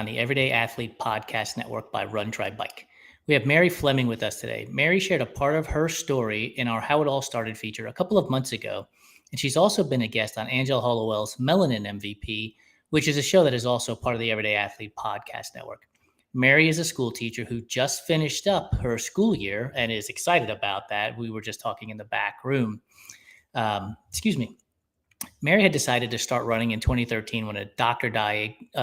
on the Everyday Athlete Podcast Network by Run, Try, Bike. We have Mary Fleming with us today. Mary shared a part of her story in our How It All Started feature a couple of months ago, and she's also been a guest on Angela Hollowell's Melanin MVP, which is a show that is also part of the Everyday Athlete Podcast Network. Mary is a school teacher who just finished up her school year and is excited about that. We were just talking in the back room. Excuse me. Mary had decided to start running in 2013 when a doctor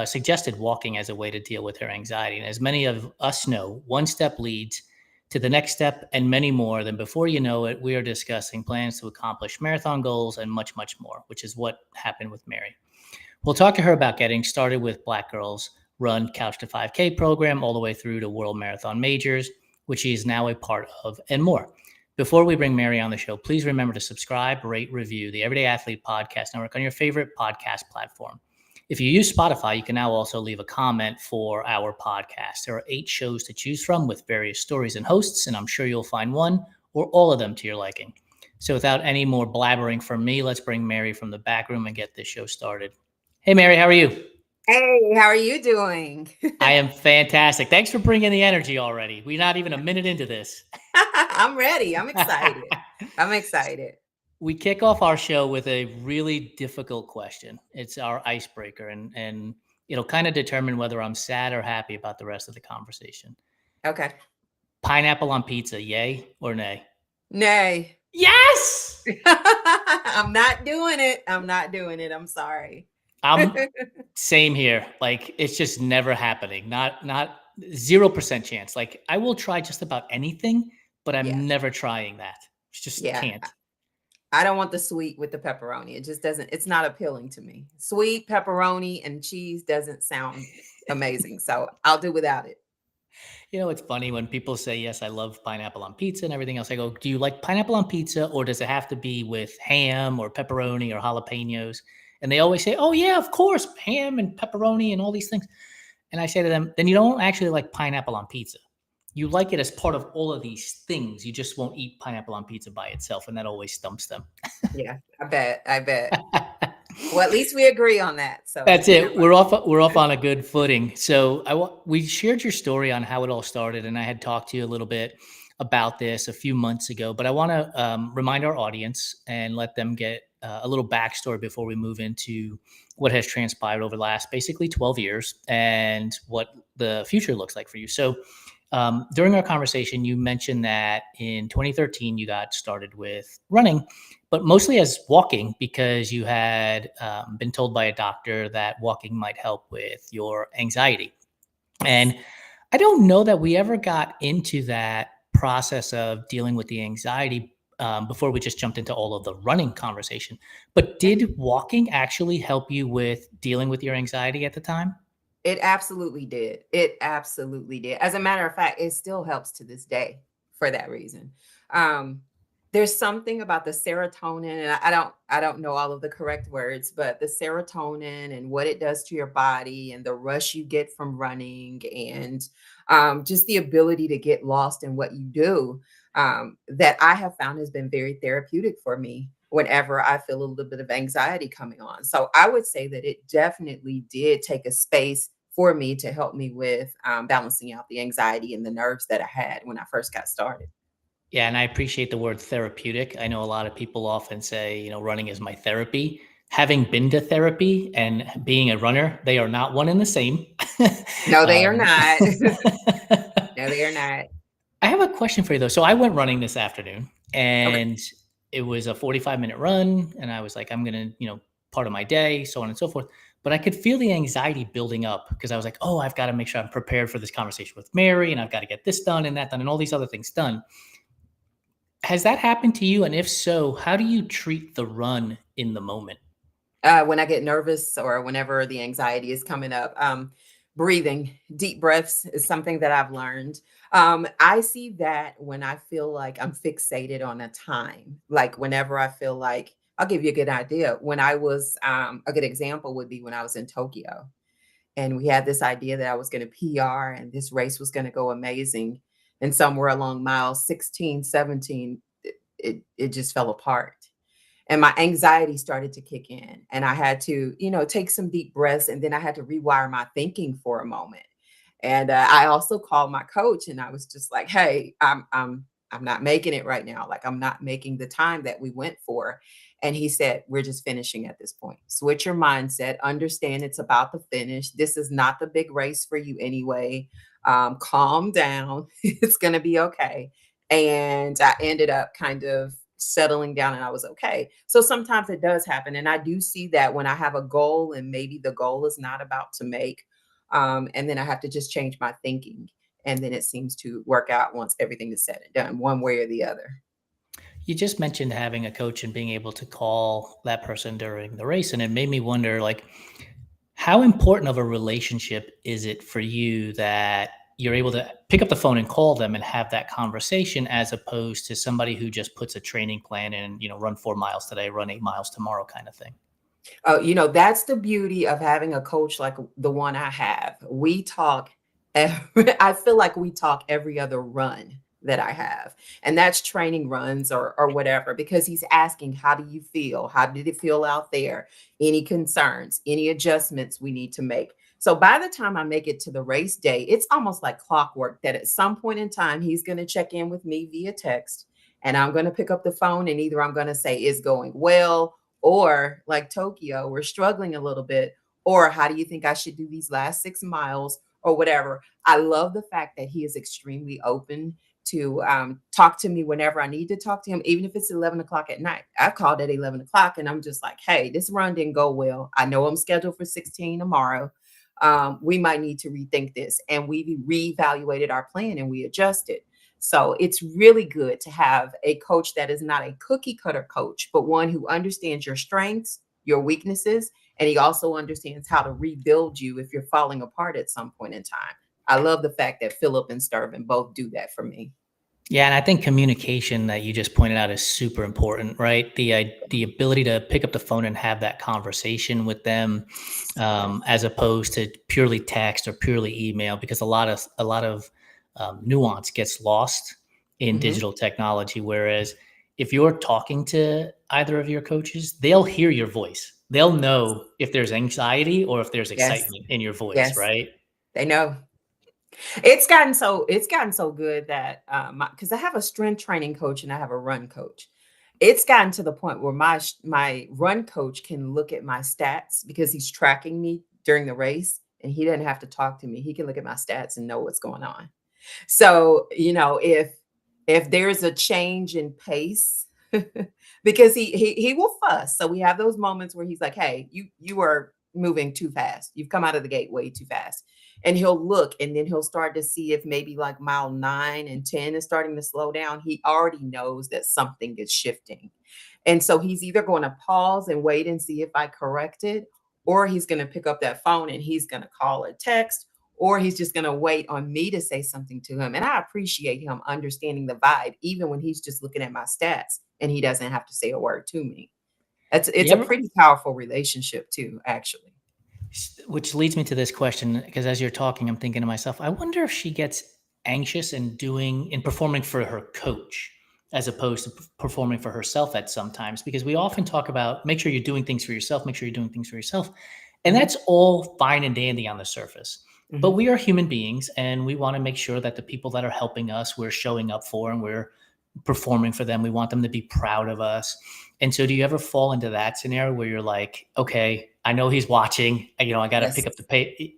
suggested walking as a way to deal with her anxiety. And as many of us know, one step leads to the next step and many more. Then before you know it, we are discussing plans to accomplish marathon goals and much, much more, which is what happened with Mary. We'll talk to her about getting started with Black Girls Run Couch to 5K program all the way through to World Marathon Majors, which she is now a part of, and more. Before we bring Mary on the show, please remember to subscribe, rate, review the Everyday Athlete Podcast Network on your favorite podcast platform. If you use Spotify, you can now also leave a comment for our podcast. There are 8 shows to choose from with various stories and hosts, and I'm sure you'll find one or all of them to your liking. So without any more blabbering from me, let's bring Mary from the back room and get this show started. Hey, Mary, how are you? Hey, how are you doing? I am fantastic. Thanks for bringing the energy already. We're not even a minute into this. I'm ready. I'm excited. I'm excited. We kick off our show with a really difficult question. It's our icebreaker, and it'll kind of determine whether I'm sad or happy about the rest of the conversation. Okay. Pineapple on pizza, yay or nay? Nay. Yes! I'm not doing it. I'm sorry. Same here. Like, it's just never happening. Not 0% chance. Like, I will try just about anything, but I'm never trying that. Just can't. I don't want the sweet with the pepperoni. It just doesn't, it's not appealing to me. Sweet pepperoni and cheese doesn't sound amazing. So I'll do without it. You know, it's funny when people say, yes, I love pineapple on pizza and everything else. I go, do you like pineapple on pizza, or does it have to be with ham or pepperoni or jalapenos? And they always say, oh, yeah, of course, ham and pepperoni and all these things. And I say to them, then you don't actually like pineapple on pizza. You like it as part of all of these things. You just won't eat pineapple on pizza by itself. And that always stumps them. Yeah, I bet. Well, at least we agree on that. So that's it. We're off on a good footing. So we shared your story on how it all started, and I had talked to you a little bit about this a few months ago. But I want to remind our audience and let them get a little backstory before we move into what has transpired over the last basically 12 years and what the future looks like for you. So during our conversation, you mentioned that in 2013 you got started with running, but mostly as walking because you had been told by a doctor that walking might help with your anxiety. And I don't know that we ever got into that process of dealing with the anxiety before we just jumped into all of the running conversation. But did walking actually help you with dealing with your anxiety at the time? It absolutely did. As a matter of fact, it still helps to this day for that reason. There's something about the serotonin, and I don't know all of the correct words, but the serotonin and what it does to your body and the rush you get from running and just the ability to get lost in what you do that I have found has been very therapeutic for me whenever I feel a little bit of anxiety coming on. So I would say that it definitely did take a space for me to help me with balancing out the anxiety and the nerves that I had when I first got started. Yeah, and I appreciate the word therapeutic. I know a lot of people often say, you know, running is my therapy. Having been to therapy and being a runner, they are not one and the same. No, they are not. No, they are not. I have a question for you, though. So I went running this afternoon, and it was a 45-minute run, and I was like, I'm going to, part of my day, so on and so forth. But I could feel the anxiety building up because I was like, oh, I've got to make sure I'm prepared for this conversation with Mary, and I've got to get this done and that done and all these other things done. Has that happened to you? And if so, how do you treat the run in the moment? When I get nervous or whenever the anxiety is coming up, breathing, deep breaths is something that I've learned. I see that when I feel like I'm fixated on a time, like whenever I feel like, I'll give you a good idea. When I was, a good example would be when I was in Tokyo and we had this idea that I was going to PR and this race was going to go amazing. And somewhere along miles 16, 17, it just fell apart. and my anxiety started to kick in, and I had to, take some deep breaths, and then I had to rewire my thinking for a moment. And I also called my coach, and I was just like, "Hey, I'm not making it right now. Like, I'm not making the time that we went for." And he said, "We're just finishing at this point. Switch your mindset. Understand it's about the finish. This is not the big race for you anyway. Calm down. It's going to be okay." And I ended up kind of settling down, and I was okay. So sometimes it does happen. And I do see that when I have a goal and maybe the goal is not about to make, and then I have to just change my thinking. And then it seems to work out once everything is said and done, one way or the other. You just mentioned having a coach and being able to call that person during the race, and it made me wonder, like, how important of a relationship is it for you that you're able to pick up the phone and call them and have that conversation, as opposed to somebody who just puts a training plan in, run 4 miles today, run 8 miles tomorrow kind of thing? That's the beauty of having a coach like the one I have. We talk I feel like we talk every other run that I have. And that's training runs or whatever, because he's asking, how do you feel? How did it feel out there? Any concerns, any adjustments we need to make? So by the time I make it to the race day, it's almost like clockwork that at some point in time, he's going to check in with me via text, and I'm going to pick up the phone, and either I'm going to say, "It's going well," or like Tokyo, "We're struggling a little bit," or "How do you think I should do these last 6 miles?" or whatever. I love the fact that he is extremely open to talk to me whenever I need to talk to him, even if it's 11 o'clock at night. I called at 11 o'clock, and I'm just like, "Hey, this run didn't go well. I know I'm scheduled for 16 tomorrow. We might need to rethink this." And we reevaluated our plan and we adjusted. So it's really good to have a coach that is not a cookie cutter coach, but one who understands your strengths, your weaknesses, and he also understands how to rebuild you if you're falling apart at some point in time. I love the fact that Philip and Sturban both do that for me. Yeah, and I think communication that you just pointed out is super important, right? The ability to pick up the phone and have that conversation with them, Yes. as opposed to purely text or purely email, because a lot of nuance gets lost in Hmm. digital technology. Whereas if you're talking to either of your coaches, they'll hear your voice. They'll know if there's anxiety or if there's Yes. excitement in your voice, Yes. right? They know. It's gotten so good that because I have a strength training coach and I have a run coach. It's gotten to the point where my run coach can look at my stats because he's tracking me during the race, and he doesn't have to talk to me. He can look at my stats and know what's going on. So, if there's a change in pace, because he will fuss. So we have those moments where he's like, "Hey, you are moving too fast. You've come out of the gate way too fast." And he'll look, and then he'll start to see if maybe like mile 9 and 10 is starting to slow down. He already knows that something is shifting. And so he's either going to pause and wait and see if I correct it, or he's going to pick up that phone and he's going to call or text, or he's just going to wait on me to say something to him. And I appreciate him understanding the vibe, even when he's just looking at my stats and he doesn't have to say a word to me. It's You a ever pretty powerful relationship too, actually. Which leads me to this question, because as you're talking, I'm thinking to myself, I wonder if she gets anxious in performing for her coach as opposed to performing for herself at sometimes, because we often talk about make sure you're doing things for yourself, make sure you're doing things for yourself. And Mhm, that's all fine and dandy on the surface. But mhm. we are human beings, and we want to make sure that the people that are helping us, we're showing up for, and we're performing for them. We want them to be proud of us. And so do you ever fall into that scenario where you're like, okay, I know he's watching, I got to Yes. pick up the pay.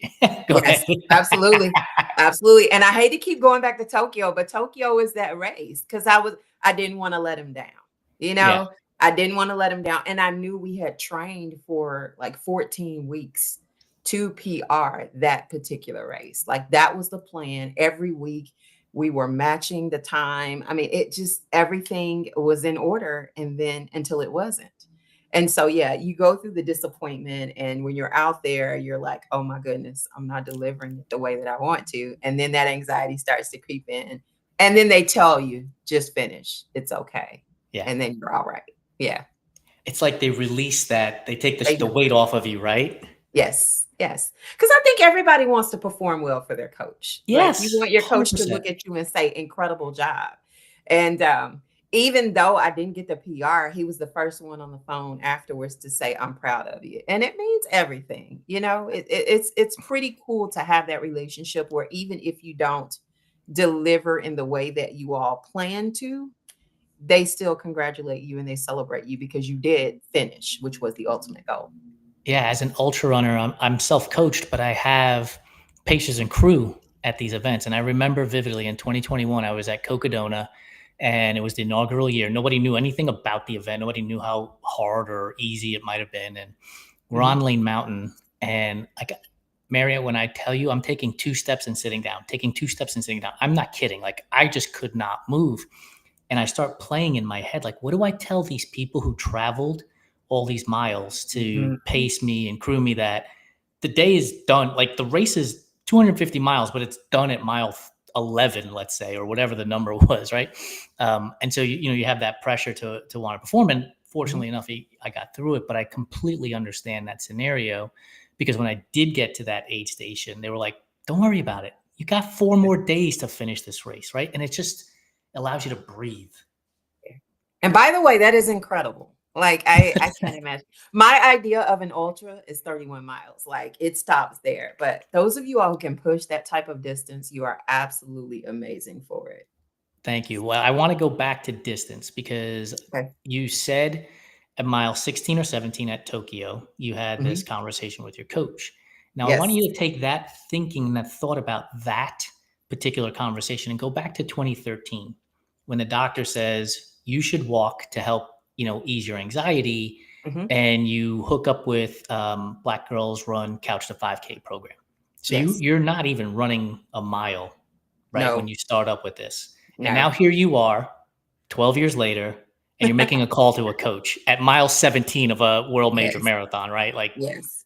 Go ahead. Yes, absolutely. Absolutely. And I hate to keep going back to Tokyo, but Tokyo is that race because I didn't want to let him down. You Yeah. know, I didn't want to let him down. And I knew we had trained for like 14 weeks to PR that particular race. Like that was the plan. Every week we were matching the time. I mean, it just everything was in order, and then until it wasn't. And so, yeah, you go through the disappointment, and when you're out there, you're like, "Oh my goodness, I'm not delivering it the way that I want to." And then that anxiety starts to creep in. And then they tell you, "Just finish. It's okay." Yeah. And then you're all right. Yeah, It's like they release that, they take they the do. weight off of you, right? Yes, yes. Because I think everybody wants to perform well for their coach. Like, you Yes. want your coach to 100%. look at you and say, "Incredible job." And, even though I didn't get the PR, he was the first one on the phone afterwards to say, "I'm proud of you." And it means everything. It's pretty cool to have that relationship where even if you don't deliver in the way that you all plan to, they still congratulate you and they celebrate you because you did finish, which was the ultimate goal. Yeah, as an ultra runner, I'm self-coached, but I have paces and crew at these events. And I remember vividly in 2021, I was at Cocodona, and it was the inaugural year. Nobody knew anything about the event. Nobody knew how hard or easy it might have been. And we're Mhm. on Lane Mountain, and I got Marriott. When I tell you I'm taking 2 steps and sitting down, taking 2 steps and sitting down, I'm not kidding. Like, I just could not move. And I start playing in my head, like, what do I tell these people who traveled all these miles to Mhm. pace me and crew me that the day is done? Like, the race is 250 miles, but it's done at mile 11, let's say, or whatever the number was, right? And so you have that pressure to want to perform. And Mhm. fortunately enough, I got through it. But I completely understand that scenario, because when I did get to that aid station, they were like, "Don't worry about it. You got 4 more days to finish this race, right?" And it just allows you to breathe. And by the way, that is incredible. Like I can't imagine. My idea of an ultra is 31 miles. Like it stops there. But those of you all who can push that type of distance, you are absolutely amazing for it. Thank you. Well, I want to go back to distance, because Okay. you said at mile 16 or 17 at Tokyo, you had this Mhm. conversation with your coach. Now, I want Yes. you to take that thinking and that thought about that particular conversation and go back to 2013, when the doctor says you should walk to help, ease your anxiety, Mhm. and you hook up with Black Girls Run Couch to 5K program. So Yes. you're not even running a mile, right, when No. you start up with this. And now No. here you are, 12 years later, and you're making a call to a coach at mile 17 of a world major Yes. marathon, right? Like, Yes.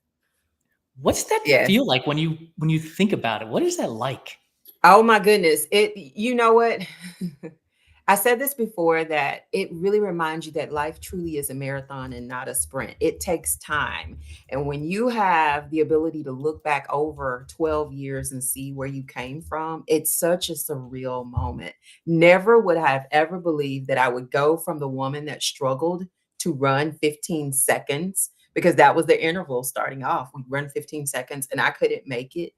what's that Yes. feel like when you think about it? What is that like? Oh my goodness. You know what? I said this before that it really reminds you that life truly is a marathon and not a sprint. It takes time. And when you have the ability to look back over 12 years and see where you came from, it's such a surreal moment. Never would I have ever believed that I would go from the woman that struggled to run 15 seconds, because that was the interval starting off. We run 15 seconds and I couldn't make it,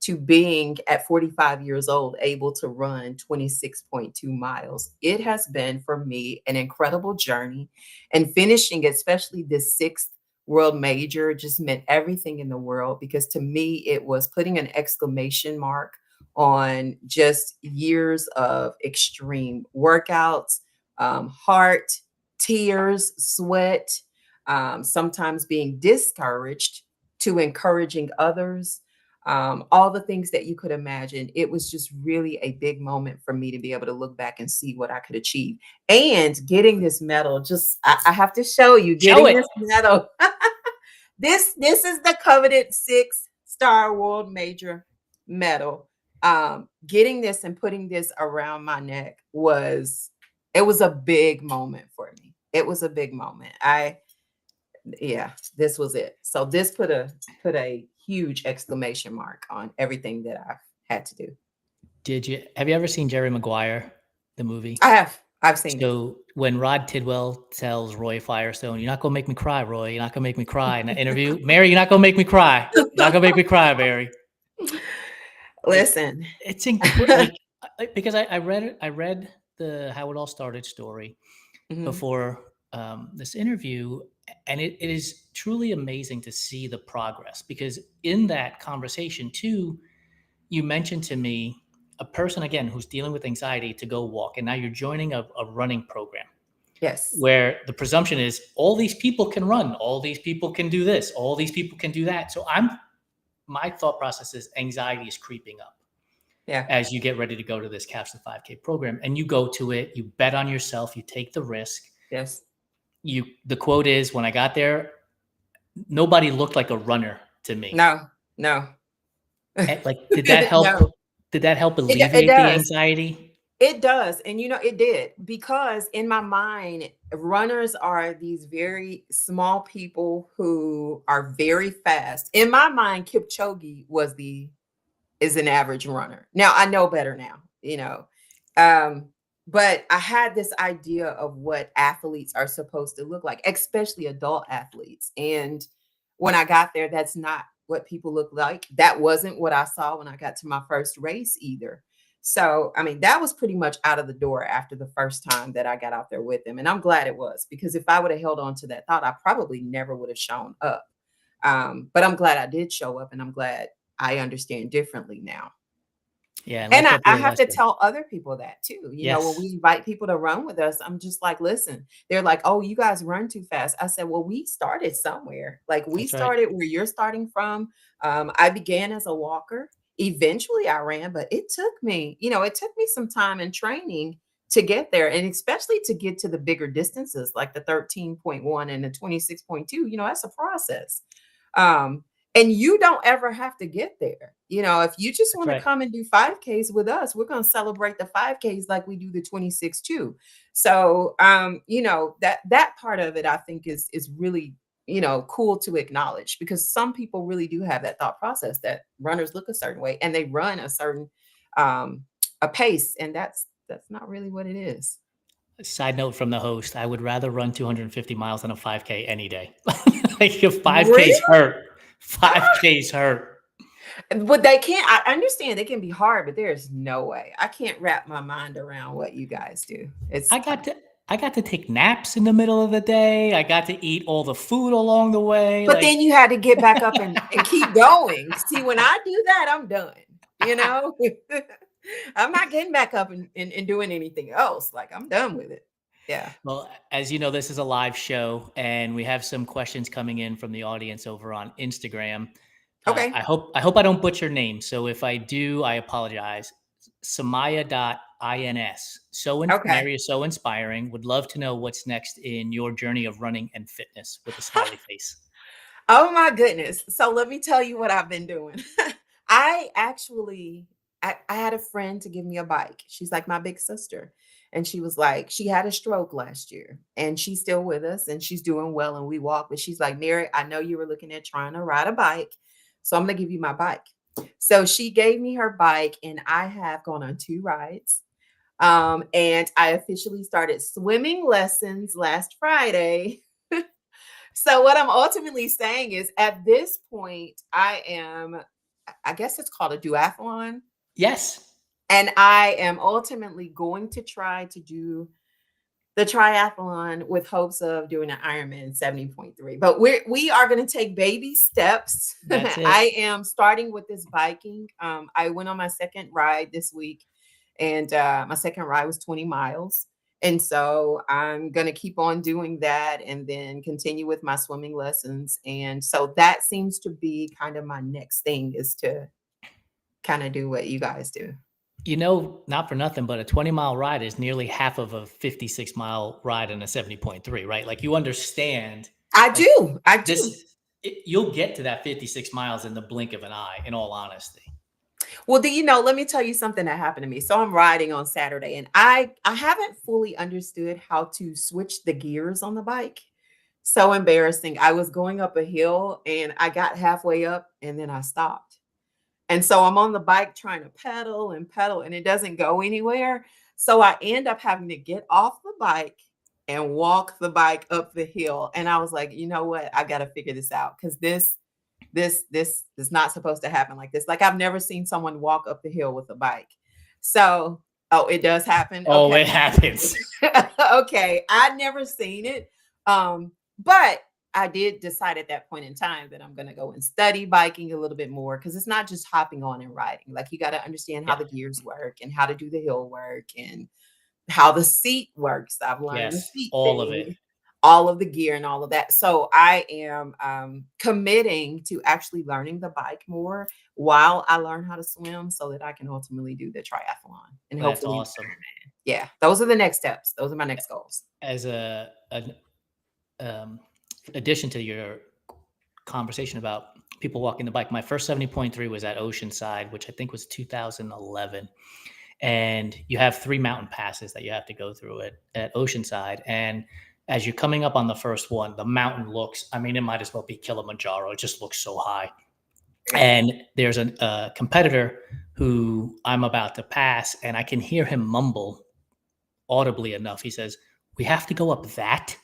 to being at 45 years old able to run 26.2 miles. It has been for me an incredible journey, and finishing especially this sixth world major just meant everything in the world, because to me it was putting an exclamation mark on just years of extreme workouts, heart, tears, sweat, sometimes being discouraged, to encouraging others, all the things that you could imagine. It was just really a big moment for me to be able to look back and see what I could achieve. And getting this medal, just I have to show you Show getting it. this medal. This is the coveted 6-star world major medal. Getting this and putting this around my neck was, it was a big moment for me. It was a big moment. Yeah, this was it. So this put a huge exclamation mark on everything that I've had to do. Have you ever seen Jerry Maguire, the movie? I have. I've seen it. So when Rod Tidwell tells Roy Firestone, "You're not gonna make me cry, Roy. You're not gonna make me cry," in that interview, Mary, you're not gonna make me cry. You're not gonna make me cry, Mary. Like, Listen. it's incredible. Like, because I read the How It All Started story Mhm. before this interview, and it is truly amazing to see the progress. Because in that conversation too, you mentioned to me a person, again, who's dealing with anxiety, to go walk, and now you're joining a running program Yes. where the presumption is all these people can run, all these people can do this, all these people can do that. So my thought process is anxiety is creeping up Yeah. as you get ready to go to this Couch to 5K program, and you go to it, you bet on yourself, you take the risk. Yes. The quote is, when I got there, nobody looked like a runner to me. No. No. And, like, did that help? No. Did that help It alleviate the does. anxiety? It does. And it did, because in my mind, runners are these very small people who are very fast. In my mind, Kipchoge was the is an average runner. Now I know better now. Um, but I had this idea of what athletes are supposed to look like, especially adult athletes. And when I got there, that's not what people look like. That wasn't what I saw when I got to my first race either. So, I mean, that was pretty much out of the door after the first time that I got out there with them. And I'm glad it was, because if I would have held on to that thought, I probably never would have shown up. But I'm glad I did show up, and I'm glad I understand differently now. Yeah, and And let I that be I a have to lesson. tell other people that too. You know, when Yes, we invite people to run with us, I'm just like, listen, they're like, oh, you guys run too fast. I said, well, we started somewhere. Like, we that's right. started where you're starting from. I began as a walker. Eventually I ran, but it took me some time and training to get there, and especially to get to the bigger distances like the 13.1 and the 26.2. That's a process. Um, and you don't ever have to get there. If you just That's want to right. come and do 5Ks with us, we're going to celebrate the 5Ks like we do the 26 too. So, that part of it, I think, is really, cool to acknowledge, because some people really do have that thought process that runners look a certain way and they run a certain um a pace, and that's not really what it is. Side note from the host, I would rather run 250 miles than a 5K any day. Like if Really? 5Ks hurt, 5Ks hurt. But they can't. I understand they can be hard, but there's no way. I can't wrap my mind around what you guys do. It's I tough. got to I got to take naps in the middle of the day. I got to eat all the food along the way. But Like then you had to get back up and keep going. See, when I do that, I'm done. You know, I'm not getting back up and doing anything else. Like, I'm done with it. Yeah. well, as you know, this is a live show, and we have some questions coming in from the audience over on Instagram. Okay. I hope I don't butcher names. So if I do, I apologize. Samaya.ins. Okay. Mary is so inspiring. Would love to know what's next in your journey of running and fitness with a smiley face. Oh my goodness. So let me tell you what I've been doing. I actually I had a friend to give me a bike. She's like my big sister. And she was like, she had a stroke last year and she's still with us and she's doing well and we walk. But she's like, Mary, I know you were looking at trying to ride a bike. So I'm gonna give you my bike. So she gave me her bike and I have gone on 2 rides. And I officially started swimming lessons last Friday. So what I'm ultimately saying is, at this point, I guess it's called a duathlon, Yes. and I am ultimately going to try to do the triathlon with hopes of doing an Ironman 70.3. But we are going to take baby steps. That's it. I am starting with this biking. I went on my second ride this week, and my second ride was 20 miles. And so I'm going to keep on doing that and then continue with my swimming lessons. And so that seems to be kind of my next thing, is to kind of do what you guys do. Not for nothing, but a 20-mile ride is nearly half of a 56-mile ride in a 70.3, right? Like you understand, I like do. I do. you'll get to that 56 miles in the blink of an eye, in all honesty. Well, let me tell you something that happened to me. So I'm riding on Saturday and I haven't fully understood how to switch the gears on the bike. So embarrassing. I was going up a hill and I got halfway up and then I stopped. And so I'm on the bike trying to pedal and it doesn't go anywhere. So I end up having to get off the bike and walk the bike up the hill. And I was like, you know what? I got to figure this out, because this is not supposed to happen like this. Like, I've never seen someone walk up the hill with a bike. So, oh, it does happen. Oh, Okay. it happens. Okay. I'd never seen it. But I did decide at that point in time that I'm going to go and study biking a little bit more, because it's not just hopping on and riding. Like, you got to understand how Yeah. the gears work and how to do the hill work and how the seat works. I've learned the Yes. seat All of it. thing, all of the gear and all of that. So I am committing to actually learning the bike more while I learn how to swim, so that I can ultimately do the triathlon and Well, that's hopefully, awesome. yeah, those are the next steps. Those are my next goals. As an um, addition to your conversation about people walking the bike, my first 70.3 was at Oceanside, which I think was 2011. And you have 3 mountain passes that you have to go through at Oceanside. And as you're coming up on the first one, the mountain looks, I mean, it might as well be Kilimanjaro. It just looks so high. And there's a competitor who I'm about to pass, and I can hear him mumble audibly enough. He says, "We have to go up that."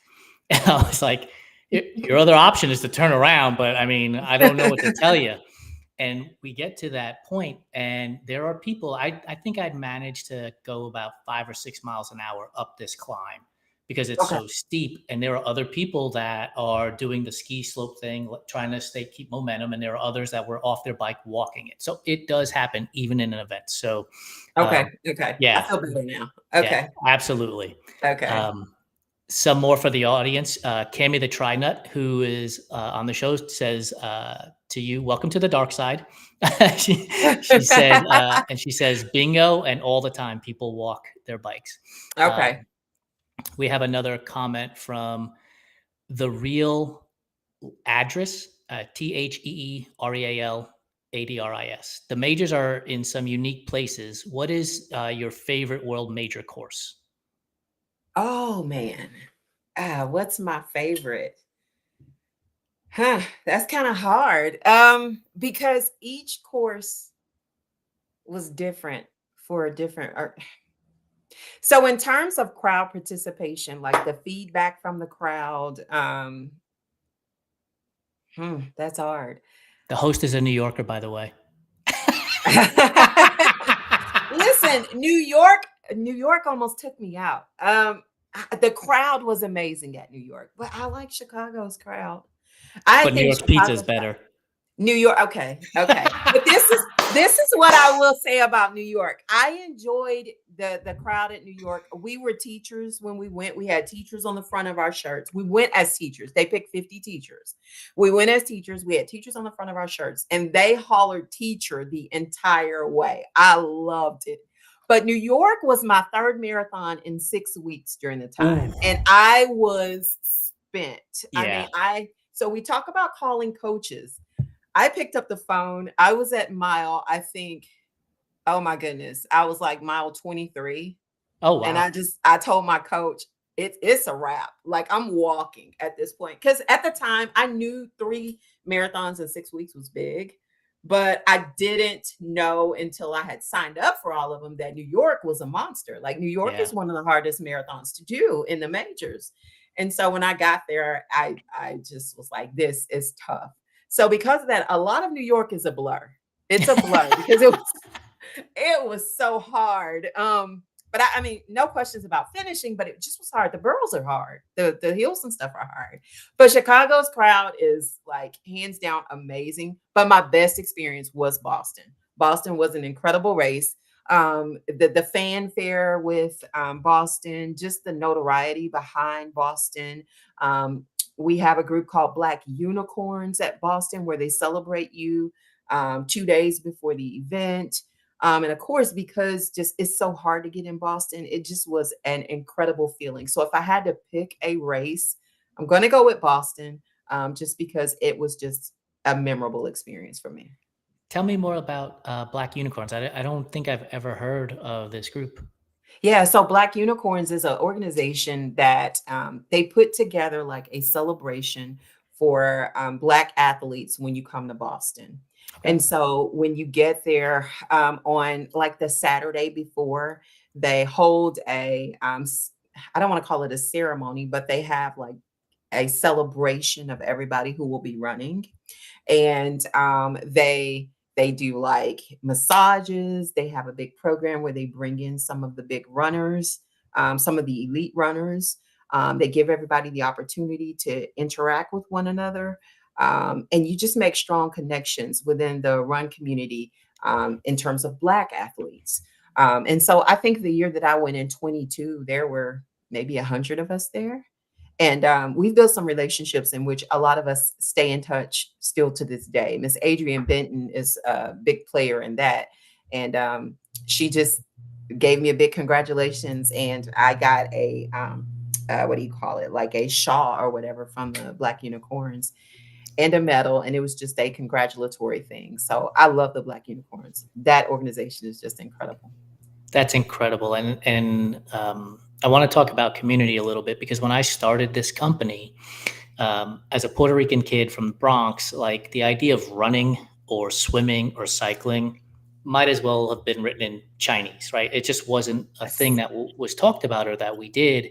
And I was like, your other option is to turn around, but I mean, I don't know what to tell you. And we get to that point, and there are people. I think I'd managed to go about 5 or 6 miles an hour up this climb because it's Okay. so steep. And there are other people that are doing the ski slope thing, trying to keep momentum, and there are others that were off their bike walking it. So it does happen even in an event. So, Okay. um, Okay. I yeah, feel better now. yeah, Okay. absolutely. Okay. Um, some more for the audience. Cami the Trinut, who is on the show, says to you, "Welcome to the dark side." she said, and she says, "Bingo!" And all the time, people walk their bikes. Okay. We have another comment from the real address, TheerealAdris. The majors are in some unique places. What is your favorite world major course? Oh man. What's my favorite? Huh, that's kind of hard. Because each course was different for a different so in terms of crowd participation, like the feedback from the crowd, that's hard. The host is a New Yorker, by the way. Listen, New York almost took me out. The crowd was amazing at New York, but I like Chicago's crowd. I But New think York's pizza is Chicago's crowd. better. New York, okay, okay. But this is what I will say about New York. I enjoyed the crowd at New York. We were teachers when we went. We had teachers on the front of our shirts. We went as teachers. They picked 50 teachers. We went as teachers. We had teachers on the front of our shirts, and they hollered teacher the entire way. I loved it. But New York was my third marathon in 6 weeks during the Ooh, time, and I was spent. I mean, yeah. so we talk about calling coaches. I picked up the phone. I was at mile, I think, oh my goodness, I was like mile 23. Oh, And wow. I told my coach, it's a wrap. Like I'm walking at this point. Because at the time I knew 3 marathons in 6 weeks was big, but I didn't know until I had signed up for all of them that New York was a monster. Like New York Yeah. is one of the hardest marathons to do in the majors. And so when I got there, I just was like, this is tough. So because of that, a lot of New York is a blur. It's a blur because it was so hard. But I mean, no questions about finishing, but it just was hard. The burls are hard. The hills and stuff are hard. But Chicago's crowd is like hands down amazing. But my best experience was Boston. Boston was an incredible race. The fanfare with Boston, just the notoriety behind Boston. Um, we have a group called Black Unicorns at Boston where they celebrate you 2 days before the event. And of course, because just it's so hard to get in Boston, it just was an incredible feeling. So if I had to pick a race, I'm going to go with Boston, just because it was just a memorable experience for me. Tell me more about Black Unicorns. I don't think I've ever heard of this group. Yeah, so Black Unicorns is an organization that they put together like a celebration for Black athletes when you come to Boston. Okay. And so when you get there on like the Saturday before, they hold I don't want to call it a ceremony, but they have like a celebration of everybody who will be running. And they do like massages. They have a big program where they bring in some of the big runners, some of the elite runners. They give everybody the opportunity to interact with one another. And you just make strong connections within the run community in terms of Black athletes. And so I think the year that I went in 22, there were maybe 100 of us there. And we've built some relationships in which a lot of us stay in touch still to this day. Miss Adrienne Benton is a big player in that. And she just gave me a big congratulations. And I got what do you call it? Like a shawl or whatever from the Black Unicorns and a medal. And it was just a congratulatory thing. So I love the Black Unicorns. That organization is just incredible. That's incredible. And I want to talk about community a little bit because when I started this company, as a Puerto Rican kid from the Bronx, like the idea of running or swimming or cycling, might as well have been written in Chinese, right? It just wasn't a thing Yes. that was talked about or that we did.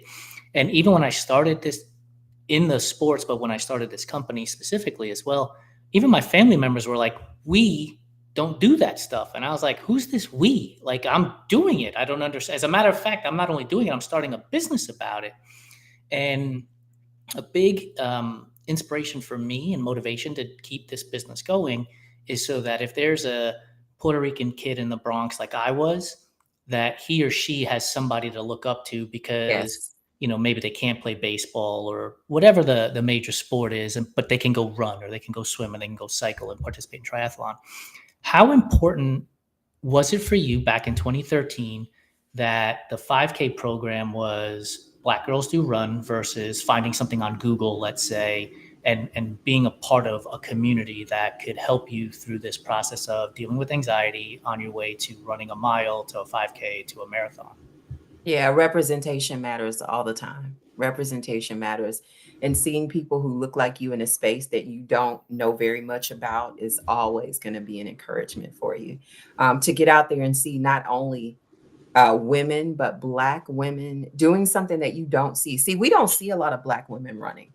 And even when I started this in the sports, but when I started this company specifically as well, even my family members were like, we don't do that stuff. And I was like, who's this we? Like, I'm doing it. I don't understand. As a matter of fact, I'm not only doing it, I'm starting a business about it. And a big inspiration for me and motivation to keep this business going is so that if there's a Puerto Rican kid in the Bronx like I was, that he or she has somebody to look up to because Yes. maybe they can't play baseball or whatever the major sport is, but they can go run or they can go swim and they can go cycle and participate in triathlon. How important was it for you back in 2013 that the 5K program was Black Girls Do Run versus finding something on Google, let's say, and being a part of a community that could help you through this process of dealing with anxiety on your way to running a mile, to a 5K, to a marathon? Yeah, representation matters all the time. Representation matters. And seeing people who look like you in a space that you don't know very much about is always going to be an encouragement for you. To get out there and see not only women, but Black women doing something that you don't see. See, we don't see a lot of Black women running.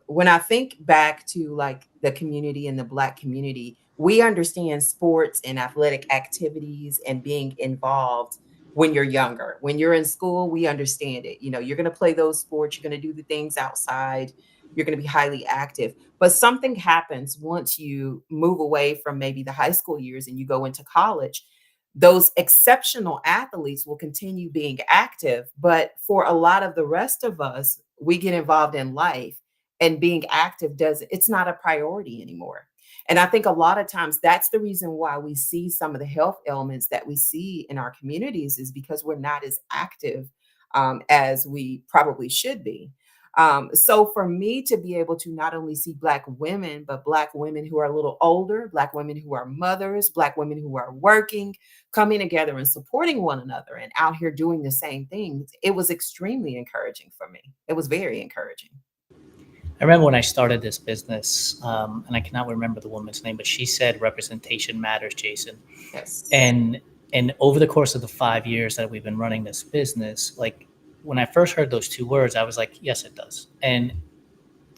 When I think back to like the community and the Black community, we understand sports and athletic activities and being involved when you're younger. When you're in school, we understand it. You know, you're going to play those sports, you're going to do the things outside, you're going to be highly active. But something happens once you move away from maybe the high school years and you go into college. Those exceptional athletes will continue being active, but for a lot of the rest of us, we get involved in life and being active does it's not a priority anymore. And I think a lot of times that's the reason why we see some of the health ailments that we see in our communities is because we're not as active as we probably should be. So for me to be able to not only see Black women, but Black women who are a little older, Black women who are mothers, Black women who are working, coming together and supporting one another and out here doing the same things, it was extremely encouraging for me. It was very encouraging. I remember when I started this business, and I cannot remember the woman's name, but she said representation matters, Jason. Yes. And over the course of the 5 years that we've been running this business, like when I first heard those two words, I was like, yes, it does. And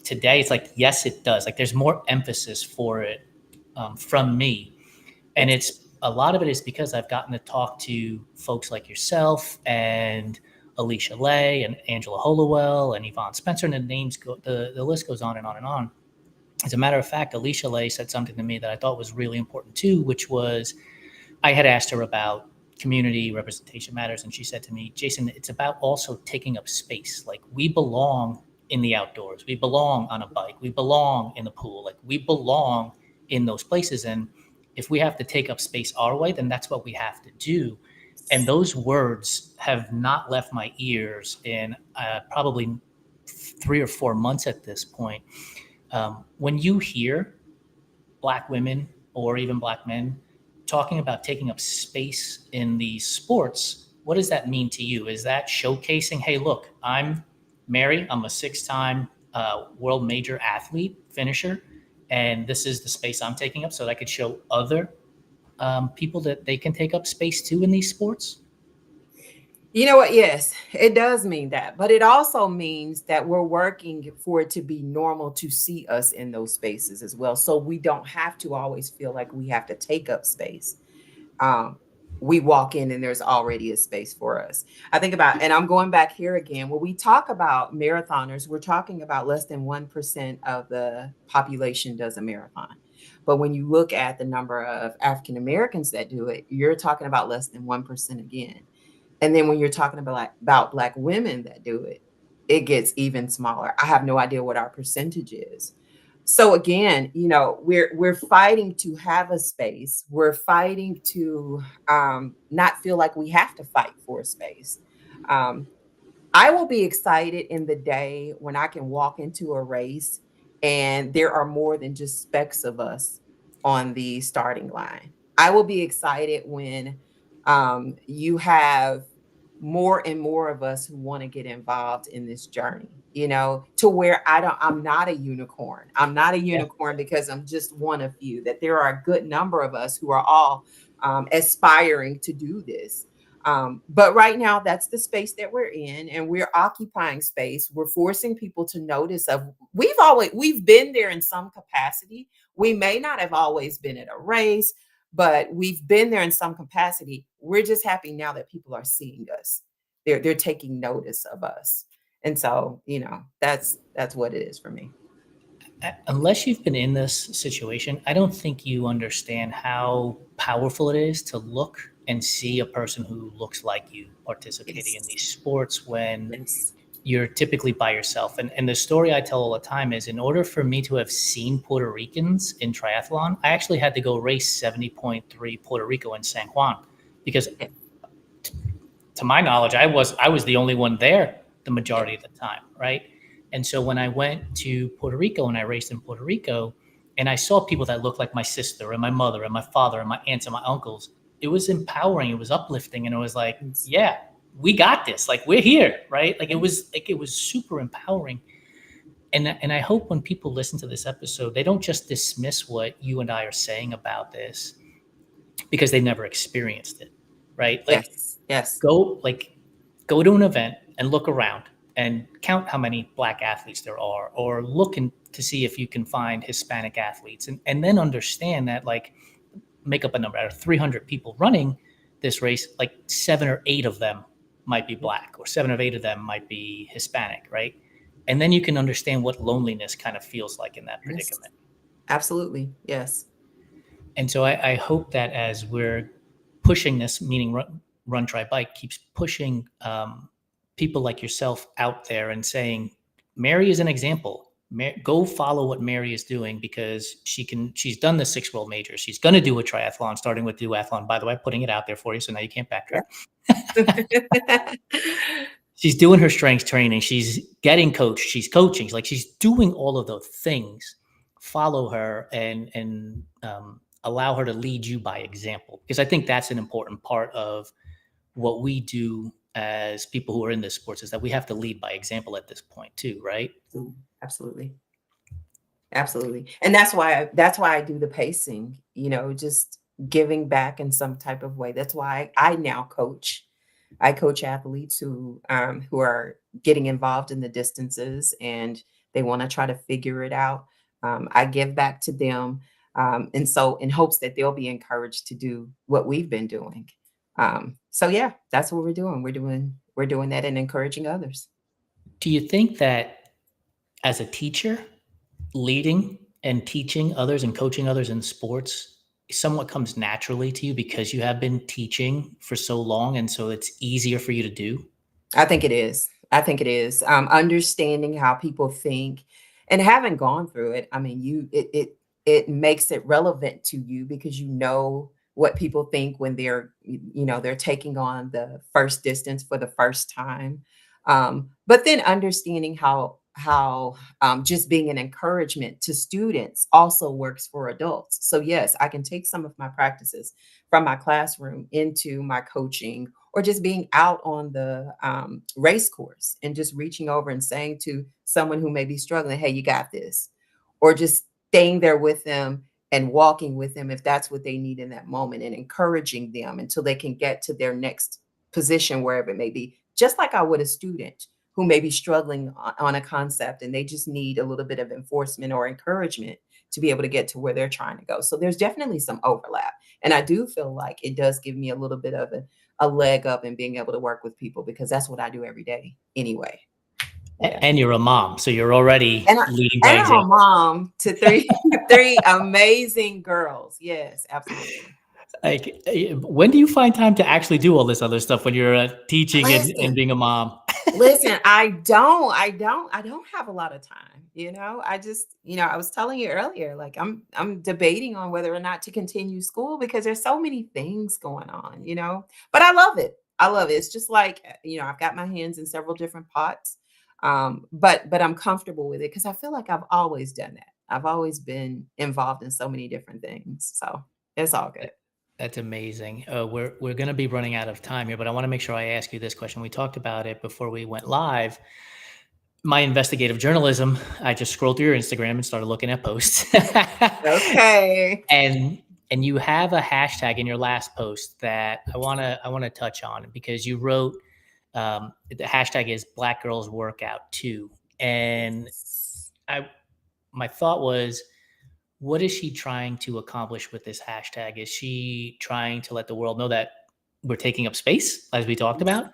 today it's like, yes, it does. Like there's more emphasis for it from me. And Yes. it's a lot of it is because I've gotten to talk to folks like yourself and Alicia Lay and Angela Hollowell and Yvonne Spencer, and the list goes on and on and on. As a matter of fact, Alicia Lay said something to me that I thought was really important too, which was I had asked her about community representation matters, and she said to me, Jason, it's about also taking up space. Like we belong in the outdoors, we belong on a bike, we belong in the pool, like we belong in those places. And if we have to take up space our way, then that's what we have to do. And those words have not left my ears in probably 3 or 4 months at this point. When you hear Black women or even Black men talking about taking up space in these sports, what does that mean to you? Is that showcasing, hey, look, I'm Mary, I'm a 6 time world major athlete, finisher, and this is the space I'm taking up so that I could show other people that they can take up space too in these sports? You know what? Yes, it does mean that, but it also means that we're working for it to be normal to see us in those spaces as well. So we don't have to always feel like we have to take up space. um, we walk in and there's already a space for us. I think about, and I'm going back here again, when we talk about marathoners, we're talking about less than 1% of the population does a marathon. But when you look at the number of African Americans that do it, you're talking about less than 1% again. And then when you're talking about Black women that do it, it gets even smaller. I have no idea what our percentage is. So again, you know, we're fighting to have a space. We're fighting to not feel like we have to fight for a space. Um, I will be excited in the day when I can walk into a race and there are more than just specks of us on the starting line. I will be excited when you have more and more of us who want to get involved in this journey, you know, to where I'm not a unicorn. I'm not a Yeah. unicorn because I'm just one of you, that there are a good number of us who are all aspiring to do this. But right now, that's the space that we're in, and we're occupying space. We're forcing people to notice of we've been there in some capacity. We may not have always been at a race, but we've been there in some capacity. We're just happy now that people are seeing us. They're taking notice of us. And so, that's what it is for me. Unless you've been in this situation, I don't think you understand how powerful it is to look and see a person who looks like you participating in Yes. these sports when Yes. you're typically by yourself. And the story I tell all the time is, in order for me to have seen Puerto Ricans in triathlon, I actually had to go race 70.3 Puerto Rico in San Juan, because Yeah. to my knowledge, I was the only one there the Yeah. majority of the time, right? And so when I went to Puerto Rico and I raced in Puerto Rico, and I saw people that looked like my sister and my mother and my father and my aunts and my uncles, it was empowering, it was uplifting, and it was like, Yes. yeah, we got this. Like, we're here, right? Yes. It was super empowering. And I hope when people listen to this episode, they don't just dismiss what you and I are saying about this because they never experienced it, right? Like, Yes. Yes. go like go to an event and look around and count how many black athletes there are, or look to see if you can find Hispanic athletes, and then understand that, like, make up a number, out of 300 people running this race, like 7 or 8 of them might be black, or 7 or 8 of them might be Hispanic, right? And then you can understand what loneliness kind of feels like in that Yes. predicament. Absolutely. Yes. And so I hope that as we're pushing this, meaning Run Try Bike keeps pushing people like yourself out there and saying, Mary is an example. Go follow what Mary is doing, because she's done the 6 world majors. She's going to do a triathlon, starting with duathlon, by the way, putting it out there for you, so now you can't backtrack. Yeah. She's doing her strength training. She's getting coached. She's coaching. Like, she's doing all of those things. Follow her and allow her to lead you by example, because I think that's an important part of what we do as people who are in this sports, is that we have to lead by example at this point too, right? Absolutely. Absolutely. And that's why I do the pacing, just giving back in some type of way. That's why I now coach. I coach athletes who are getting involved in the distances, and they want to try to figure it out. I give back to them, and so in hopes that they'll be encouraged to do what we've been doing. So yeah, that's what we're doing. We're doing that and encouraging others. Do you think that as a teacher, leading and teaching others and coaching others in sports somewhat comes naturally to you because you have been teaching for so long, and so it's easier for you to do? I think it is. I think it is. Understanding how people think and having gone through it, I mean, it makes it relevant to you because you know what people think when they're taking on the first distance for the first time. But then understanding how just being an encouragement to students also works for adults. So yes, I can take some of my practices from my classroom into my coaching, or just being out on the race course and just reaching over and saying to someone who may be struggling, hey, you got this. Or just staying there with them and walking with them if that's what they need in that moment, and encouraging them until they can get to their next position, wherever it may be. Just like I would a student who may be struggling on a concept and they just need a little bit of enforcement or encouragement to be able to get to where they're trying to go. So there's definitely some overlap. And I do feel like it does give me a little bit of a leg up in being able to work with people, because that's what I do every day anyway. Yeah. And you're a mom, so you're already And leading by I'm a example. mom to three amazing girls. Yes, absolutely. Like, when do you find time to actually do all this other stuff when you're teaching and Listen, being a mom? listen, I don't have a lot of time. I was telling you earlier, like I'm debating on whether or not to continue school because there's so many things going on. But I love it. I love it. It's just like, I've got my hands in several different pots. But I'm comfortable with it because I feel like I've always done that. I've always been involved in so many different things. So it's all good. That's amazing. We're going to be running out of time here, but I want to make sure I ask you this question. We talked about it before we went live. My investigative journalism, I just scrolled through your Instagram and started looking at posts. Okay. And And you have a hashtag in your last post that I wanna touch on, because you wrote, the hashtag is Black Girls Workout Too. And Yes. I my thought was, what is she trying to accomplish with this hashtag? Is she trying to let the world know that we're taking up space, as we talked Yes. about?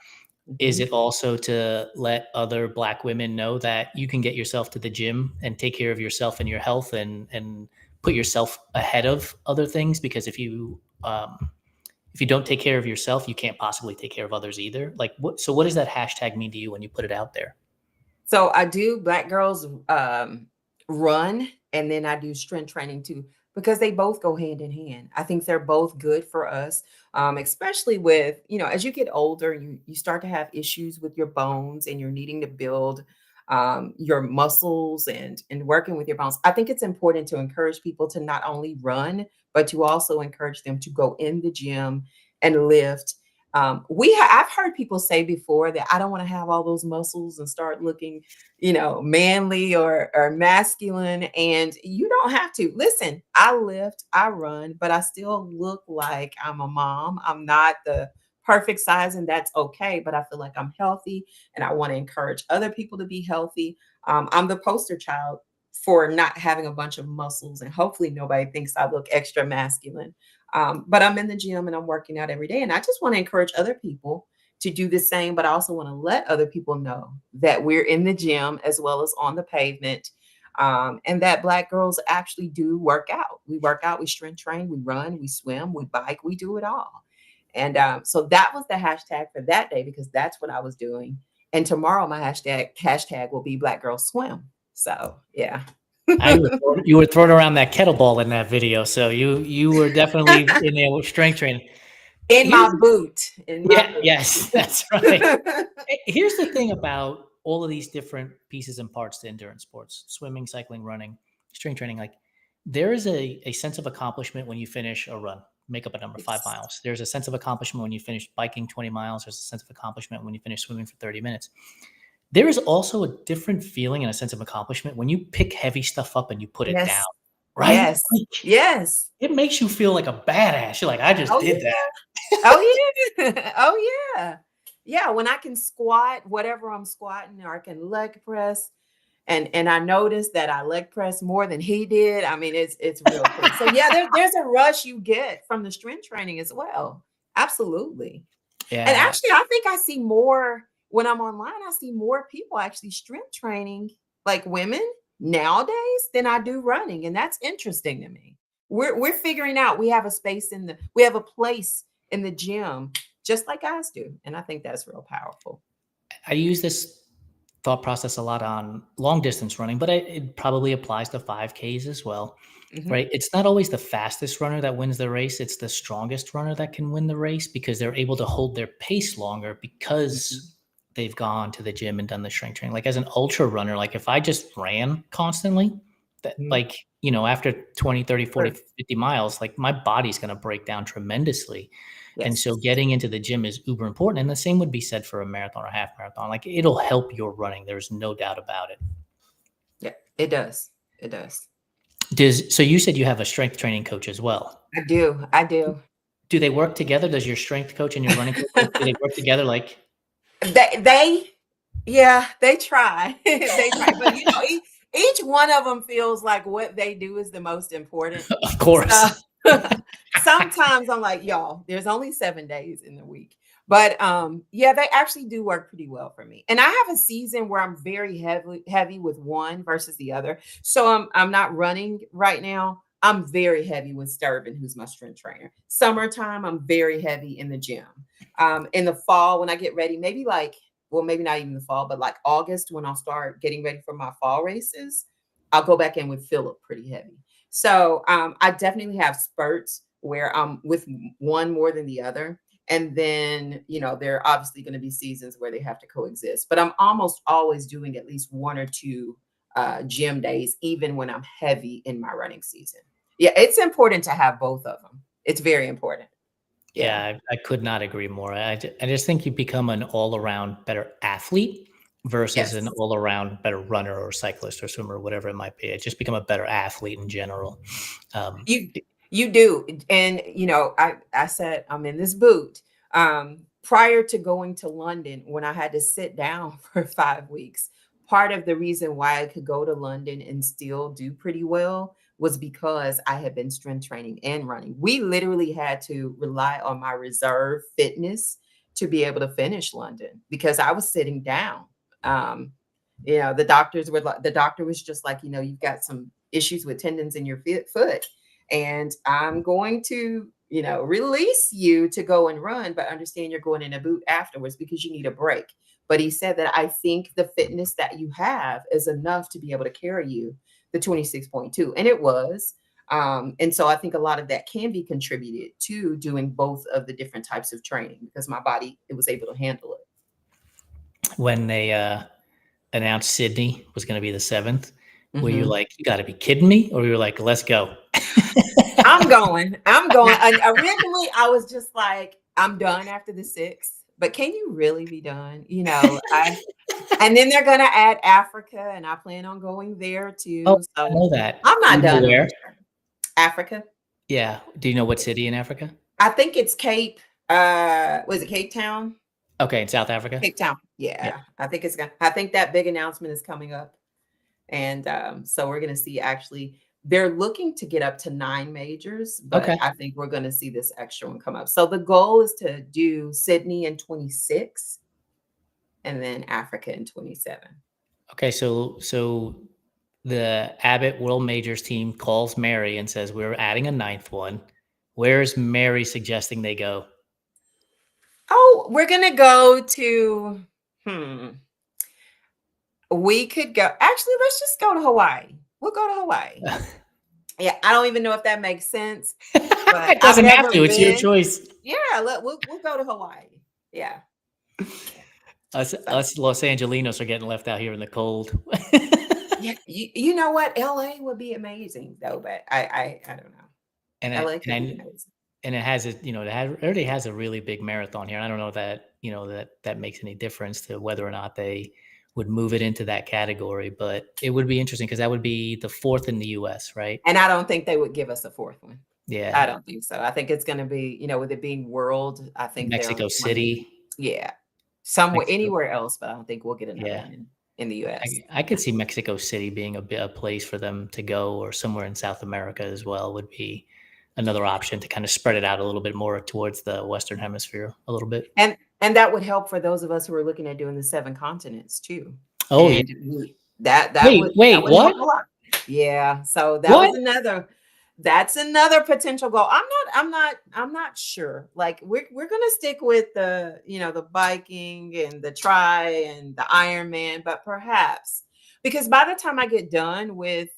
Is Mhm. it also to let other Black women know that you can get yourself to the gym and take care of yourself and your health, and put yourself ahead of other things? Because if you don't take care of yourself, you can't possibly take care of others either. Like, what does that hashtag mean to you when you put it out there? So I do Black girls run, and then I do strength training too, because they both go hand in hand. I think they're both good for us, especially with, as you get older, you start to have issues with your bones, and you're needing to build your muscles and working with your bones. I think it's important to encourage people to not only run, but to also encourage them to go in the gym and lift. I've heard people say before that I don't want to have all those muscles and start looking, manly or masculine. And you don't have to. Listen, I lift, I run, but I still look like I'm a mom. I'm not the perfect size, and that's okay. But I feel like I'm healthy, and I want to encourage other people to be healthy. I'm the poster child for not having a bunch of muscles, and hopefully nobody thinks I look extra masculine. But I'm in the gym and I'm working out every day. And I just want to encourage other people to do the same. But I also want to let other people know that we're in the gym as well as on the pavement. And that Black girls actually do work out. We work out, we strength train, we run, we swim, we bike, we do it all. And so that was the hashtag for that day, because that's what I was doing. And tomorrow my hashtag will be Black Girls Swim. So yeah. You were throwing around that kettlebell in that video, so you were definitely in there with strength training. In Here's my boot. In my Yeah, boot. yes, that's right. Here's the thing about all of these different pieces and parts to endurance sports: swimming, cycling, running, strength training. Like, there is a sense of accomplishment when you finish a run, make up a number, five Yes. miles. There's a sense of accomplishment when you finish biking 20 miles. There's a sense of accomplishment when you finish swimming for 30 minutes. There is also a different feeling and a sense of accomplishment when you pick heavy stuff up and you put it down, Yes. right? Yes. Like, Yes. it makes you feel like a badass. You're like, I just Oh, did that. yeah. Oh, yeah. Oh, yeah. Yeah, when I can squat, whatever I'm squatting, or I can leg press, and I noticed that I leg press more than he did. I mean, it's real cool. So yeah, there's a rush you get from the strength training as well. Absolutely. And Yeah, actually, I think I see more when I'm online. I see more people actually strength training, like women nowadays, than I do running, and that's interesting to me. We're figuring out we have a place in the gym, just like guys do, and I think that's real powerful. I use this thought process a lot on long distance running, but it probably applies to 5Ks as well, Hmm. right? It's not always the fastest runner that wins the race. It's the strongest runner that can win the race, because they're able to hold their pace longer Hmm. because they've gone to the gym and done the strength training. Like, as an ultra runner, like if I just ran constantly, that, Hmm. like, after 20, 30, 40, Sure. 50 miles, like, my body's going to break down tremendously. And Yes. so getting into the gym is uber important. And the same would be said for a marathon or half marathon. Like, it'll help your running. There's no doubt about it. Yeah, it does. It does. So you said you have a strength training coach as well. I do. I do. Do they work together? Does your strength coach and your running coach, like, do they work together? Like, They yeah, they try. They try, but, each one of them feels like what they do is the most important. of So, course. sometimes I'm like, "Y'all, there's only 7 days in the week." But, yeah, they actually do work pretty well for me. And I have a season where I'm very heavy with one versus the other. So, I'm not running right now. I'm very heavy with Sturban, who's my strength trainer. Summertime, I'm very heavy in the gym. In the fall, when I get ready, maybe like, well, maybe not even the fall, but like August, when I'll start getting ready for my fall races, I'll go back in with Philip pretty heavy. So I definitely have spurts where I'm with one more than the other. And then, there are obviously going to be seasons where they have to coexist. But I'm almost always doing at least one or two gym days, even when I'm heavy in my running season. Yeah, it's important to have both of them. It's very important. Yeah. Yeah, I could not agree more. I just think you become an all around better athlete versus an Yes. all around better runner or cyclist or swimmer or whatever it might be. It's just become a better athlete in general. Um, You You do. And I said I'm in this boot. Prior to going to London, when I had to sit down for 5 weeks, part of the reason why I could go to London and still do pretty well was because I had been strength training and running. We literally had to rely on my reserve fitness to be able to finish London because I was sitting down. Um, the doctor was just like, you've got some issues with tendons in your foot, and I'm going to, release you to go and run, but understand you're going in a boot afterwards because you need a break. But he said that I think the fitness that you have is enough to be able to carry you the 26.2. And it was. And so I think a lot of that can be contributed to doing both of the different types of training because my body, it was able to handle it. When they announced Sydney was going to be the 7th, were you Mhm. like, you got to be kidding me? Or you were like, let's go? I'm going. I'm going. And originally, I was just like, I'm done after the 6th. But can you really be done? And then they're gonna add Africa, and I plan on going there Oh, too. I So know that. I'm Do not you know done on where? this journey. Africa. Yeah. Do you know what city in Africa? I think it's Cape. Was it Cape Town? Okay, in South Africa. Cape Town. Yeah. Yeah, I think that big announcement is coming up. And so we're going to see actually, they're looking to get up to 9 majors, but Okay. I think we're going to see this extra one come up. So the goal is to do Sydney in 26 and then Africa in 27. Okay. So the Abbott World Majors team calls Mary and says, we're adding a 9th one. Where is Mary suggesting they go? Oh, we're going to go to, we could go, actually, let's just go to Hawaii. We'll go to Hawaii. Yeah, I don't even know if that makes sense, but It I've doesn't have never to. It's your been. choice. Yeah, we'll go to Hawaii. Yeah. So, Us Los Angelinos are getting left out here in the cold. yeah, you know what? LA would be amazing though, but I don't know. and I, LA and could be I, amazing. and it has it already has a really big marathon here. I don't know that that makes any difference to whether or not they would move it into that category, but it would be interesting because that would be the 4th in the U.S., right? And I don't think they would give us a fourth one. I Yeah, don't think so. I think it's going to be, with it being world, I think they're Mexico wanting, City, yeah, somewhere, Mexico. anywhere else, but I don't think we'll get another Yeah, one in the US. I could see Mexico City being a place for them to go, or somewhere in South America as well would be another option to kind of spread it out a little bit more towards the Western Hemisphere a little bit. And that would help for those of us who are looking at doing the 7 continents too. Oh yeah. And that would Wait, what? help a lot. Yeah, so What? that's another potential goal. I'm not sure. Like we're gonna stick with the biking and the tri and the Ironman, but perhaps because by the time I get done with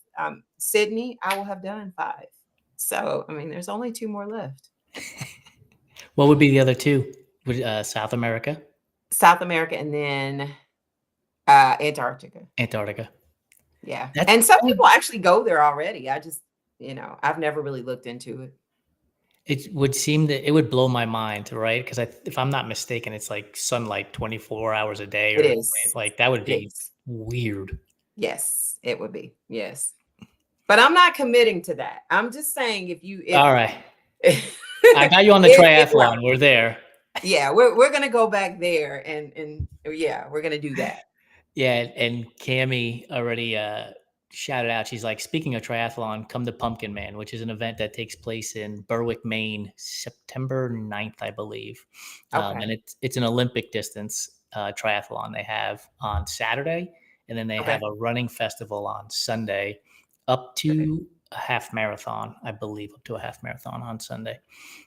Sydney, I will have done 5. So I mean, there's only 2 more left. What would be the other two? South America, South America, and then Antarctica. Antarctica. Yeah. That's And some people actually go there already. I just, I've never really looked into it. it would seem that it would blow my mind, right? Because if I'm not mistaken, it's like sunlight 24 hours a day, It or is. like that would It be is. weird. Yes, it would be. Yes. But I'm not committing to that. I'm just saying All right, if I got you on the it triathlon. works. We're there. Yeah, we're gonna go back there and yeah, we're gonna do that. Yeah, and Cami already shouted out. She's like, speaking of triathlon, come to Pumpkin Man, which is an event that takes place in Berwick, Maine, September 9th, I believe. Okay. And it's an Olympic distance triathlon they have on Saturday, and then they have Okay. a running festival on Sunday, up Okay. to a half marathon, I believe, up to a half marathon on Sunday.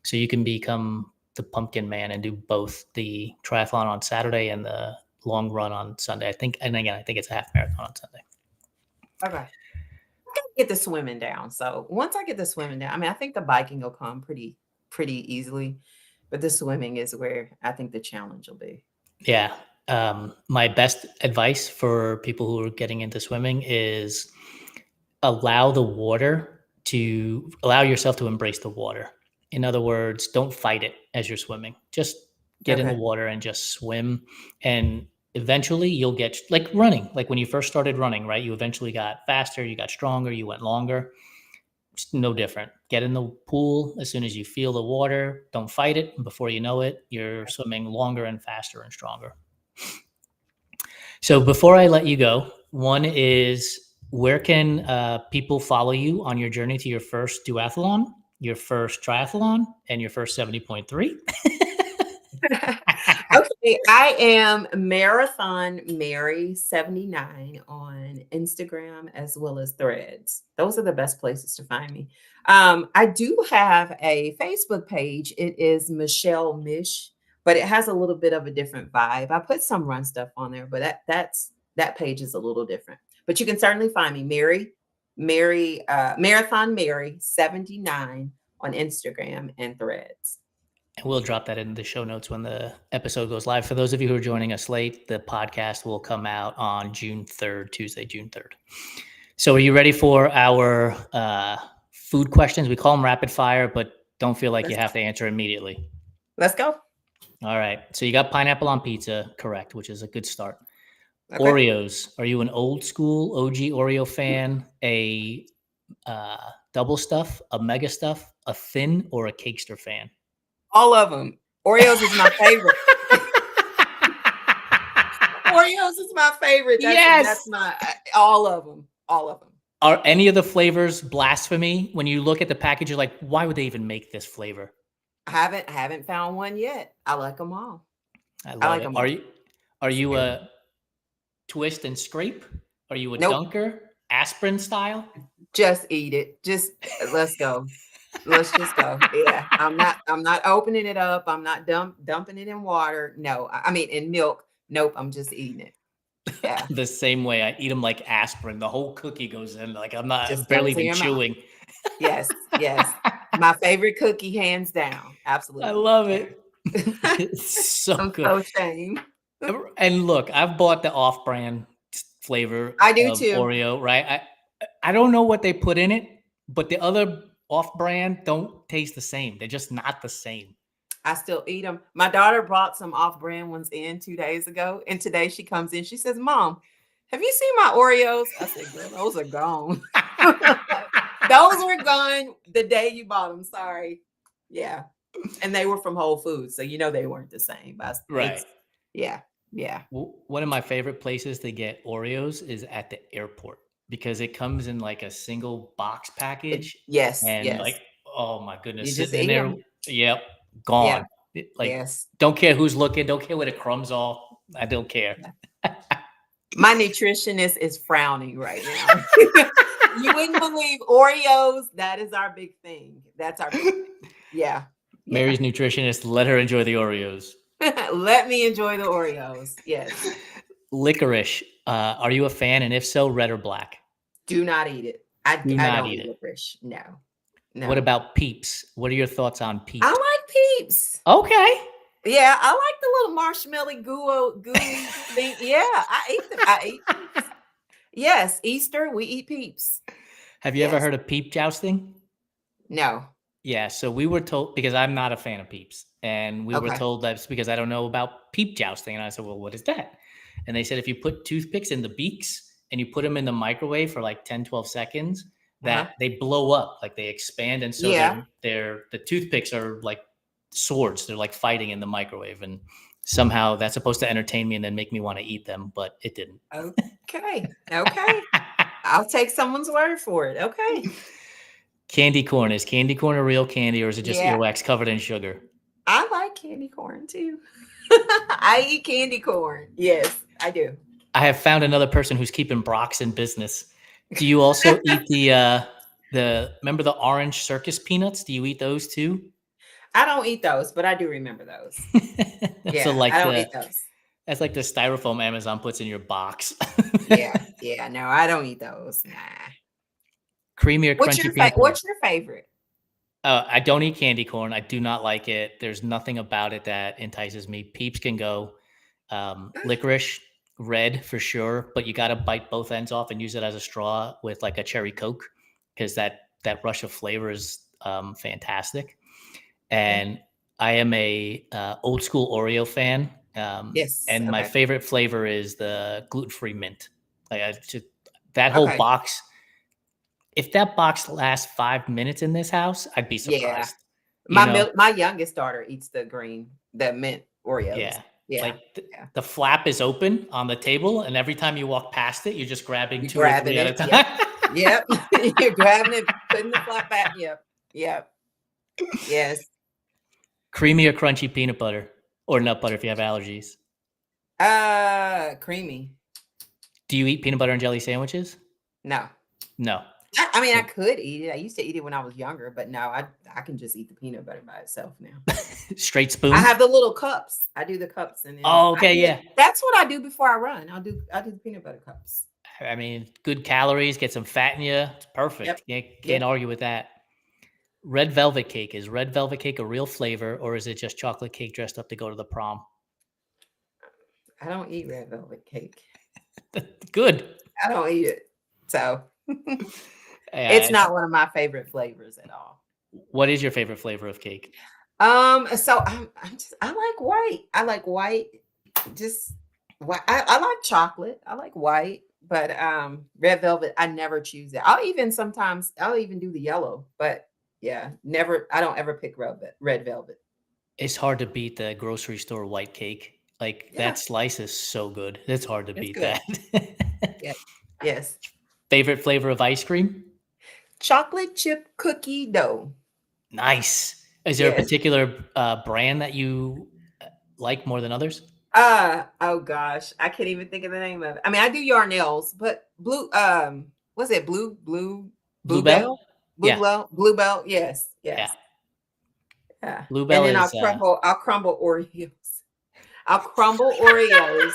So you can become the Pumpkin Man and do both the triathlon on Saturday and the long run on Sunday. I think, and again, I think it's a half marathon on Sunday. Okay. I can get the swimming down. So once I get the swimming down, I mean, I think the biking will come pretty easily, but the swimming is where I think the challenge will be. Yeah. My best advice for people who are getting into swimming is allow yourself to embrace the water. In other words, don't fight it as you're swimming. Just get in the Okay. water and just swim. And eventually you'll get like running. Like when you first started running, right? You eventually got faster, you got stronger, you went longer. It's no different. Get in the pool as soon as you feel the water. Don't fight it. And before you know it, you're swimming longer and faster and stronger. So before I let you go, one is where can people follow you on your journey to your first duathlon, your first triathlon, and your first 70.3? Okay, I am Marathon Mary 79 on Instagram as well as Threads. Those are the best places to find me. I do have a Facebook page. It is Michelle Mish, but it has a little bit of a different vibe. I put some run stuff on there, but that page is a little different. But you can certainly find me, Marathon Mary 79 on Instagram and Threads. And we'll drop that in the show notes when the episode goes live. For those of you who are joining us late, the podcast will come out on June 3rd, Tuesday, June 3rd. So are you ready for our food questions? We call them rapid fire, but don't feel like you have to answer immediately. Let's go. All right. So you got pineapple on pizza, correct, which is a good start. Okay. Oreos. Are you an old school OG Oreo fan, a double stuff, a mega stuff, a thin, or a Cakester fan? All of them. Oreos is my favorite. Oreos is my favorite. That's my all of them. All of them. Are any of the flavors blasphemy? When you look at the package, you're like, why would they even make this flavor? I haven't found one yet. I like them all. I like them. Are you a twist and scrape? Are you a dunker? Aspirin style? Just eat it. Just let's go. Let's just go. Yeah. I'm not opening it up. I'm not dumping it in water. No, I mean in milk. Nope. I'm just eating it. Yeah. The same way I eat them like aspirin. The whole cookie goes in. Like I'm Just barely even chewing. Yes. My favorite cookie, hands down. Absolutely. I love it. It's so I'm good. so ashamed. And look, I've bought the off-brand flavor. I do too. Oreo, right? I don't know what they put in it, but the other off-brand don't taste the same. They're just not the same. I still eat them. My daughter brought some off-brand ones in 2 days ago, and today she comes in. She says, "Mom, have you seen my Oreos?" I said, "Girl, those are gone. Those were gone the day you bought them. Sorry." Yeah, and they were from Whole Foods, so you know they weren't the same. Right. Yeah. One of my favorite places to get Oreos is at the airport because it comes in like a single box package. Yes. And like, oh my goodness, You just sitting in eat there. them. Yep. Gone. Yeah. Don't care who's looking. Don't care where the crumbs are. I don't care. Yeah. My nutritionist is frowning right now. You wouldn't believe Oreos. That is our big thing. That's our big thing. Yeah. Mary's nutritionist. Let her enjoy the Oreos. Let me enjoy the Oreos. Yes. Licorice. Are you a fan? And if so, red or black? Do not eat it. I don't eat licorice. No. What about Peeps? What are your thoughts on Peeps? I like Peeps. Okay. Yeah, I like the little marshmallow gooey thing. Yeah, I eat them. I eat Peeps. Yes, Easter, we eat Peeps. Have you ever heard of peep jousting? No. Yeah, so we were told, because I'm not a fan of Peeps, and we were told that's because I don't know about peep jousting. And I said, well, what is that? And they said, if you put toothpicks in the beaks and you put them in the microwave for like 10, 12 seconds, that they blow up, like they expand. And so the toothpicks are like swords. They're like fighting in the microwave. And somehow that's supposed to entertain me and then make me want to eat them, but it didn't. Okay. I'll take someone's word for it. Okay. Candy corn. Is candy corn a real candy or is it just earwax covered in sugar? I like candy corn too. I eat candy corn. Yes, I do. I have found another person who's keeping Brock's in business. Do you also eat remember the orange circus peanuts? Do you eat those too? I don't eat those, but I do remember those. Yeah, so I don't eat those. That's like the styrofoam Amazon puts in your box. Yeah. No, I don't eat those. Nah. Creamy or crunchy peanut butter? What's your favorite? I don't eat candy corn. I do not like it. There's nothing about it that entices me. Peeps can go. Licorice, red for sure, but you got to bite both ends off and use it as a straw with like a cherry Coke because that rush of flavor is fantastic. And I am a old school Oreo fan. Yes. And my favorite flavor is the gluten-free mint. Like that whole box. If that box lasts 5 minutes in this house, I'd be Yeah. surprised. You know? My youngest daughter eats the mint Oreos. Yeah. Yeah. Like Yeah. the flap is open on the table, and every time you walk past it, you're just grabbing You 2 or grabbing 3 at a it. Yep. time. Yep. You're grabbing it, putting the flap back. Yep. Yep. Yes. Creamy or crunchy peanut butter or nut butter if you have allergies. Creamy. Do you eat peanut butter and jelly sandwiches? No. No. I mean, I So could eat it. I used to eat it when I was younger, but no, I can just eat the peanut butter by itself now. straight I spoon? have the little cups. I do the cups, and then Oh, okay, yeah. that's what I do before I run. I do the peanut butter cups. I mean, good calories, get some fat in you. It's Yep. perfect. Can't Yep. argue with that. Red velvet cake. Is red velvet cake a real flavor, or is it just chocolate cake dressed up to go to the prom? I don't eat red velvet cake. Good. I don't eat it. So it's Uh, not one of my favorite flavors at all. what is your favorite flavor of cake? So I like white. I like white. Just white. I like chocolate. I like white, but red velvet, I never choose it. I'll even do the yellow, but yeah, never I don't ever pick red velvet. It's hard to beat the grocery store white cake. Like Yeah, that slice is so good. It's hard to it's beat good. that. Yeah. Yes. Favorite flavor of ice cream? Chocolate chip cookie dough. Nice. Is there a Yes. particular brand that you like more than others? Oh gosh, I can't even think of the name of it. I mean, I do Yarnell's, but was it Bluebell? Yeah, Bluebell? Yes, yeah. yes. Yeah. And Bluebell then is I'll crumble Oreos. I'll crumble Oreos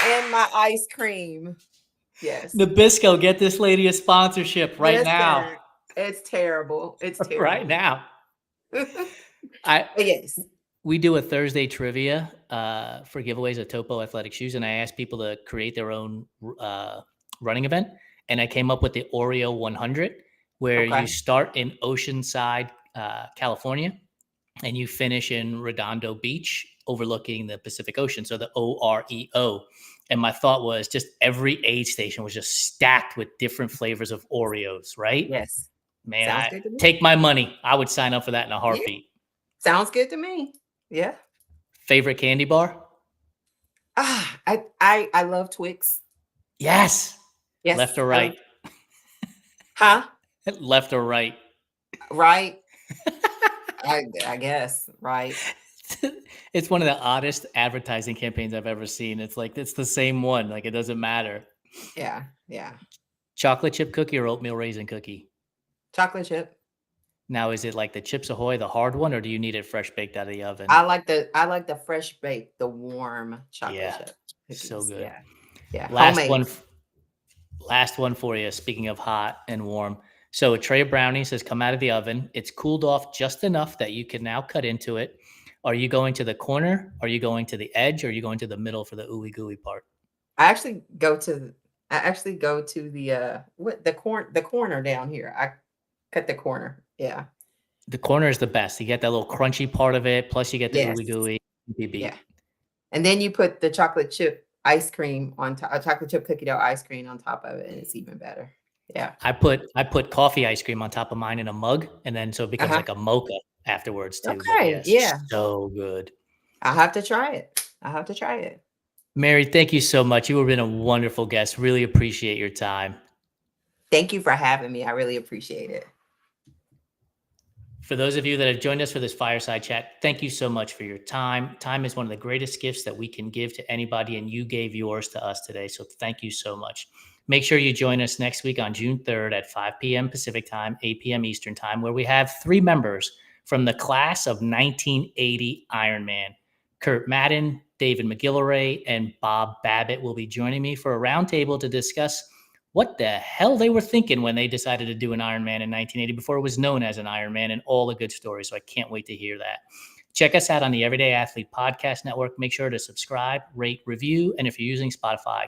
and my ice cream. Yes. Nabisco. Get this lady a sponsorship right now. Listen, it's terrible. It's Right terrible. now. But I yes. We do a Thursday trivia for giveaways of Topo athletic shoes, and I asked people to create their own running event. And I came up with the Oreo 100, where you Okay. start in Oceanside, California, and you finish in Redondo Beach, overlooking the Pacific Ocean. So the OREO. And my thought was just every aid station was just stacked with different flavors of Oreos, right? Yes. Man, Sounds I good to me. take my money. I would sign up for that in a Yeah. heartbeat. Sounds good to me. Yeah. Favorite candy bar? I love Twix. Yes. Left Yes. or right? Huh? Left or right? Right. I guess. Right. It's one of the oddest advertising campaigns I've ever seen. It's like it's the same one. Like it doesn't matter. Yeah. Yeah. Chocolate chip cookie or oatmeal raisin cookie? Chocolate chip. Now, is it like the Chips Ahoy, the hard one, or do you need it fresh baked out of the oven? I like the fresh baked, the warm chocolate Yeah, chip so cookies. good. Yeah. Yeah. Last Homemade. one, last one for you. Speaking of hot and warm, so a tray of brownies has come out of the oven. It's cooled off just enough that you can now cut into it. Are you going to the corner? Are you going to the edge? Or are you going to the middle for the ooey gooey part? I actually go to the corner down here. I cut the corner. Yeah. The corner is the best. You get that little crunchy part of it, plus you get the Yes. ooey gooey. Be beat. Yeah. And then you put the chocolate chip ice cream on top, chocolate chip cookie dough ice cream on top of it, and it's even better. Yeah. I put coffee ice cream on top of mine in a mug, and then so it becomes Uh-huh. like a mocha afterwards too. But Okay. yes, Yeah. so good. I'll have to try it. I'll have to try it. Mary, thank you so much. You have been a wonderful guest. Really appreciate your time. Thank you for having me. I really appreciate it. For those of you that have joined us for this fireside chat, thank you so much for your time. Time is one of the greatest gifts that we can give to anybody, and you gave yours to us today. So thank you so much. Make sure you join us next week on June 3rd at 5 p.m. Pacific time, 8 p.m. Eastern time, where we have 3 members from the class of 1980 Ironman. Kurt Madden, David McGillivray, and Bob Babbitt will be joining me for a roundtable to discuss what the hell they were thinking when they decided to do an Ironman in 1980 before it was known as an Ironman, and all the good stories. So I can't wait to hear that. Check us out on the Everyday Athlete Podcast Network. Make sure to subscribe, rate, review, and if you're using Spotify,